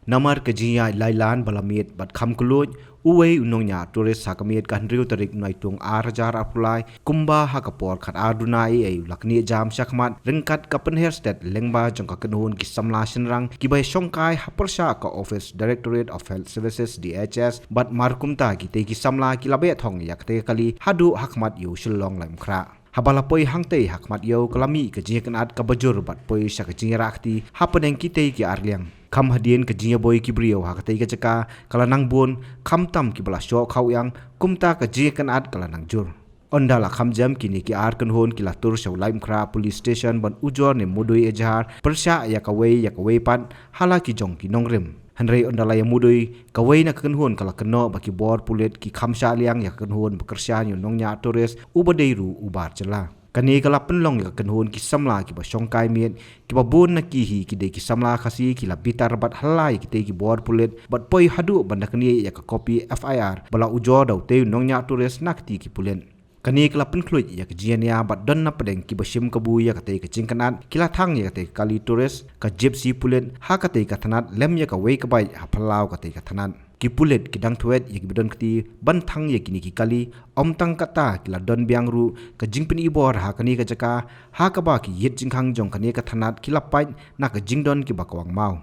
Namar kejiya lailan balamit bat kham kulut uwe unongnya turis sakamit kan riu tarik naitung arjar apulai kumba hakapor khat aduna ei lakni jam syakmat rengkat kapenher state lengba jongka kenhun ki samla shenrang ki bai shongkai hapersha ka office directorate of health services DHS bat markumta ki te ki samla ki labe thong yakte kali hadu hakmat yu shillong laim khra Habalapoi hangtei hakmat yo kalami kejikan at kabajur bat poi sakajing rakti hapeneng kitei ki arliang kam hadien kejinya boy ki brio hakatei ka jaka kalanang bun kam tam ki bala syo khau yang kumta kejikan at kalanang jur ondala kham jam kini ki ar kan hon ki latur shaw laim khra police station ban ujor ne mudui ejar persya yakawei pan halaki jong ki nongrem Henry ondala yang mudui kawai na kenhun kala keno baki bor pulit ki khamsha liang ya kenhun bekerja nyu nongnya turis ubadeiru ubar jela kani kala penlong ya kenhun ki samla ki ba shongkai miet ki ba bun na ki hi ki de ki samla khasi ki la bitar bat halai ki te ki bor pulit bat poi hadu banda kani ya ka copy FIR bala ujo dau te nongnya turis nakti ki pulen kani kala penkluit ya kejiania bat don na pedeng ki basim kabu ya kate ke cingkanat kila thang ya kate kali turis ka gypsy pulen ha kate ka thanat lem ya ka wei ka bai ha phalau kate ka thanan ki pulet ki dang thuet ya ki bidon kti ban thang ya kini ki kali om tang kata kila don biang ru ka jingpin ibor ha kani ka jaka ha ka ba ki yet jingkhang jong kani ka thanat kila pai na ka jingdon ki bakwang mau